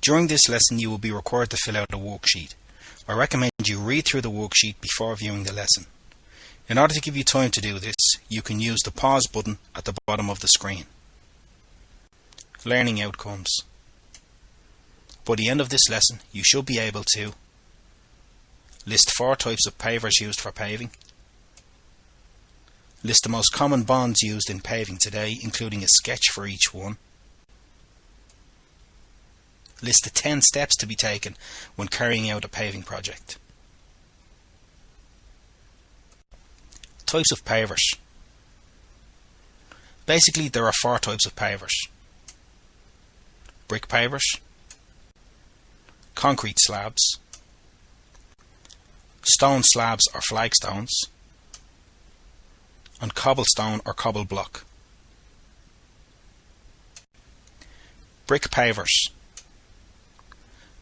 During this lesson you will be required to fill out a worksheet. I recommend you read through the worksheet before viewing the lesson. In order to give you time to do this, you can use the pause button at the bottom of the screen. Learning outcomes. By the end of this lesson, you should be able to list 4 types of pavers used for paving, list the most common bonds used in paving today, including a sketch for each one, list the 10 steps to be taken when carrying out a paving project. Types of pavers. Basically, there are 4 types of pavers: brick pavers, concrete slabs, stone slabs or flagstones, and cobblestone or cobble block. Brick pavers.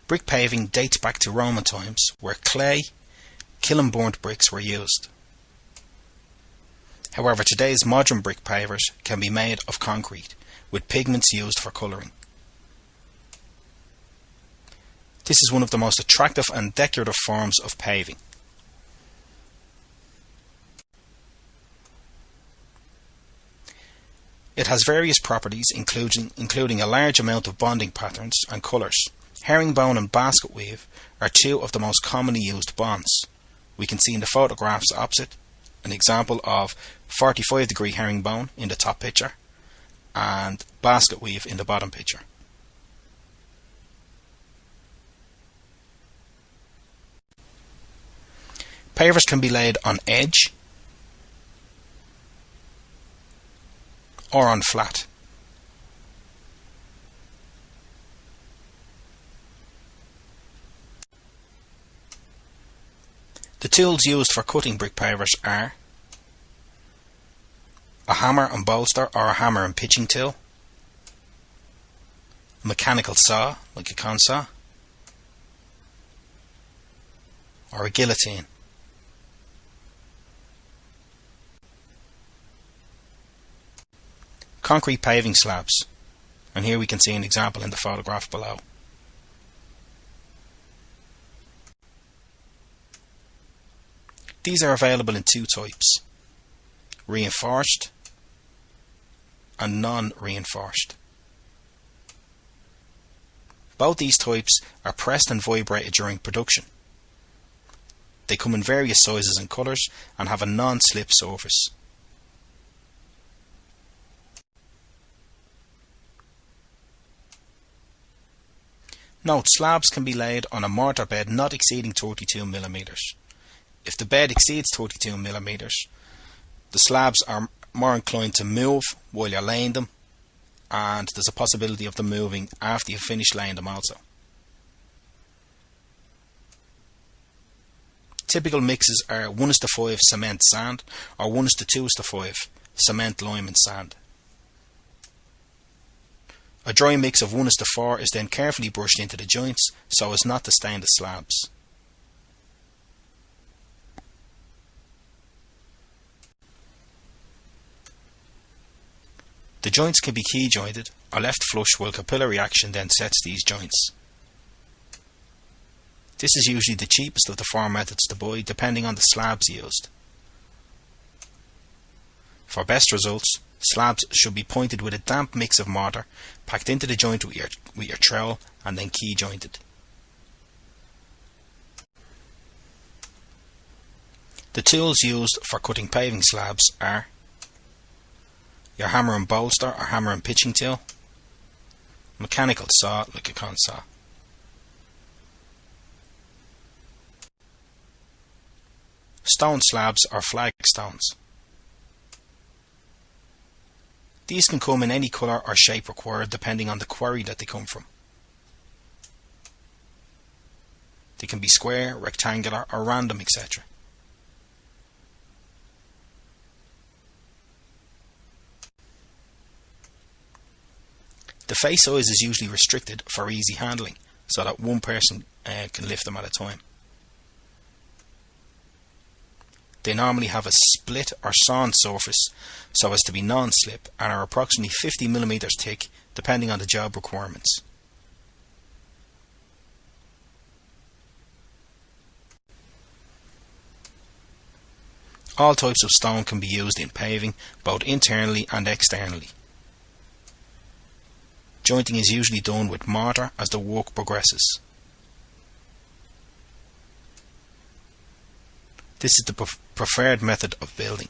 Brick paving dates back to Roman times, where clay, kiln-burnt bricks were used. However, today's modern brick pavers can be made of concrete, with pigments used for colouring. This is one of the most attractive and decorative forms of paving. It has various properties, including a large amount of bonding patterns and colours. Herringbone and basket weave are 2 of the most commonly used bonds. We can see in the photographs opposite an example of 45-degree herringbone in the top picture and basket weave in the bottom picture. Pavers can be laid on edge or on flat. The tools used for cutting brick pavers are a hammer and bolster or a hammer and pitching tool, a mechanical saw like a consaw, or a guillotine. Concrete paving slabs, and here we can see an example in the photograph below. These are available in 2 types: reinforced and non-reinforced. Both these types are pressed and vibrated during production. They come in various sizes and colours and have a non-slip surface. Note, slabs can be laid on a mortar bed not exceeding 32 mm. If the bed exceeds 32 mm, the slabs are more inclined to move while you're laying them, and there's a possibility of them moving after you've finished laying them also. Typical mixes are 1:5 cement sand or 1:2:5 cement lime and sand. A dry mix of 1:4 is then carefully brushed into the joints so as not to stain the slabs. The joints can be key jointed or left flush while capillary action then sets these joints. This is usually the cheapest of the 4 methods to buy, depending on the slabs used. For best results, slabs should be pointed with a damp mix of mortar, packed into the joint with your trowel and then key jointed. The tools used for cutting paving slabs are your hammer and bolster or hammer and pitching tool, mechanical saw like a consaw, stone slabs or flagstones. These can come in any colour or shape required depending on the quarry that they come from. They can be square, rectangular or random, etc. The face size is usually restricted for easy handling, so that one person can lift them at a time. They normally have a split or sawn surface so as to be non-slip and are approximately 50 mm thick depending on the job requirements. All types of stone can be used in paving, both internally and externally. Jointing is usually done with mortar as the work progresses. This is the preferred method of building.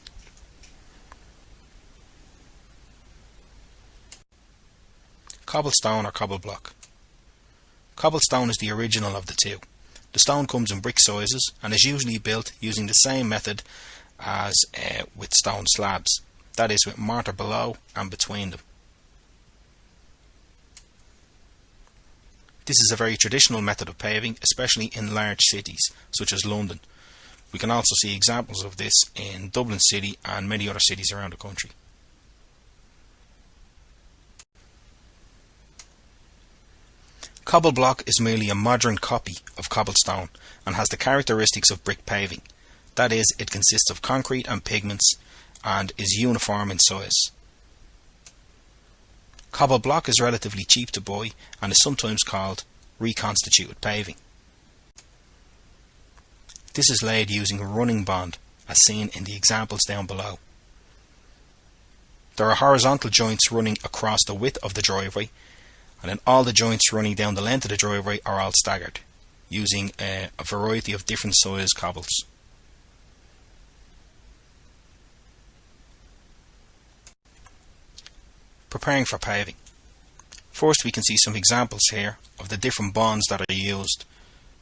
Cobblestone or cobble block. Cobblestone is the original of the two. The stone comes in brick sizes and is usually built using the same method as with stone slabs, that is, with mortar below and between them. This is a very traditional method of paving, especially in large cities such as London. We can also see examples of this in Dublin City and many other cities around the country. Cobble block is merely a modern copy of cobblestone and has the characteristics of brick paving. That is, it consists of concrete and pigments and is uniform in size. Cobble block is relatively cheap to buy and is sometimes called reconstituted paving. This is laid using a running bond, as seen in the examples down below. There are horizontal joints running across the width of the driveway, and then all the joints running down the length of the driveway are all staggered, using a variety of different size cobbles. Preparing for paving. First, we can see some examples here of the different bonds that are used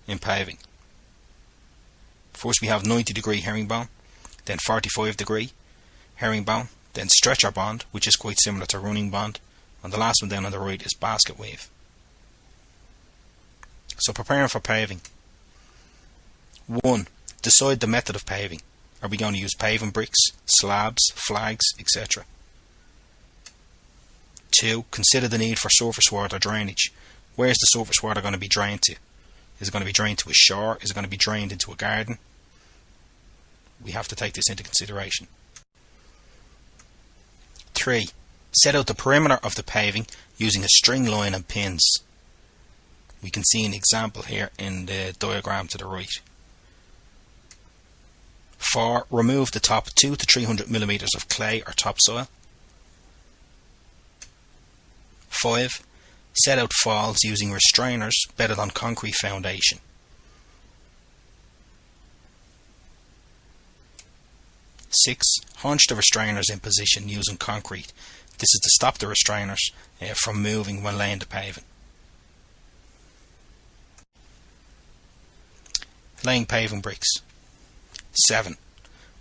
in paving. First we have 90-degree herringbone, then 45-degree herringbone, then stretcher bond, which is quite similar to running bond, and the last one down on the right is basket weave. So preparing for paving. 1. Decide the method of paving. Are we going to use paving bricks, slabs, flags, etc.? 2. Consider the need for surface water drainage. Where is the surface water going to be drained to? Is it going to be drained to a shore? Is it going to be drained into a garden? We have to take this into consideration. 3. Set out the perimeter of the paving using a string line and pins. We can see an example here in the diagram to the right. 4. Remove the top 2 to 300 mm of clay or topsoil. 5. Set out falls using restrainers bedded on concrete foundation. 6. Haunch the restrainers in position using concrete. This is to stop the restrainers from moving when laying the paving. Laying paving bricks. 7.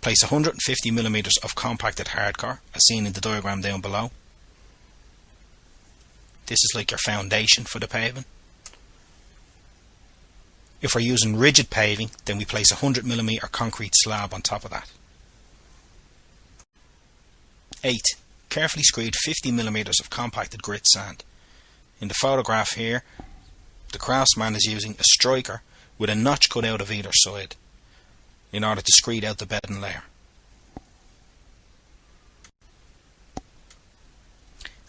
Place 150 mm of compacted hardcore, as seen in the diagram down below. This is like your foundation for the paving. If we're using rigid paving, then we place a 100 mm concrete slab on top of that. 8. Carefully screed 50 mm of compacted grit sand. In the photograph here, the craftsman is using a striker with a notch cut out of either side in order to screed out the bedding layer.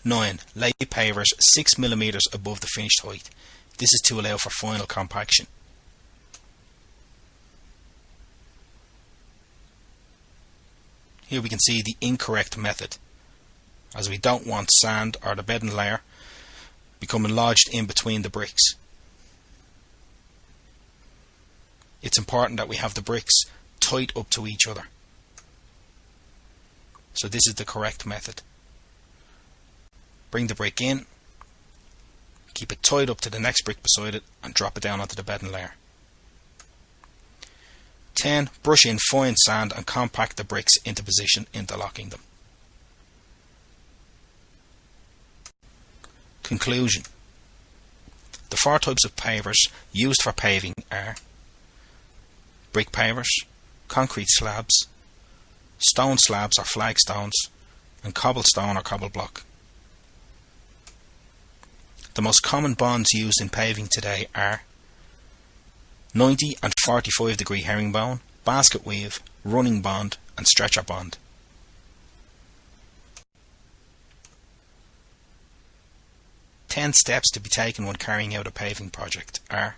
9. Lay pavers 6 mm above the finished height. This is to allow for final compaction. Here we can see the incorrect method, as we don't want sand or the bedding layer becoming lodged in between the bricks. It's important that we have the bricks tight up to each other. So this is the correct method. Bring the brick in, keep it tied up to the next brick beside it, and drop it down onto the bedding layer. 10. Brush in fine sand and compact the bricks into position, interlocking them. Conclusion. The 4 types of pavers used for paving are brick pavers, concrete slabs, stone slabs or flagstones, and cobblestone or cobble block. The most common bonds used in paving today are 90 and 45 degree herringbone, basket weave, running bond and stretcher bond. Ten steps to be taken when carrying out a paving project are: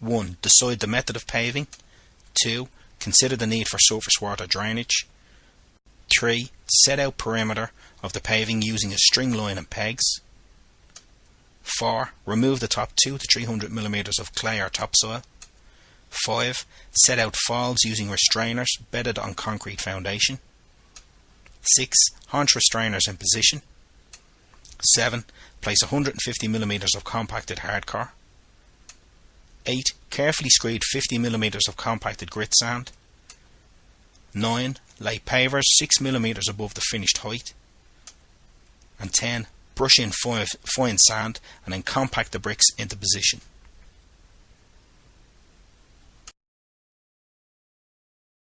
1. Decide the method of paving. 2. Consider the need for surface water drainage. 3. Set out perimeter of the paving using a string line and pegs. 4. Remove the top 2 to 300 mm of clay or topsoil. 5. Set out falls using restrainers bedded on concrete foundation. 6. Haunch restrainers in position. 7. Place 150 mm of compacted hardcore. 8. Carefully screed 50 mm of compacted grit sand. 9. Lay pavers 6 mm above the finished height. And 10. Brush in fine sand and then compact the bricks into position.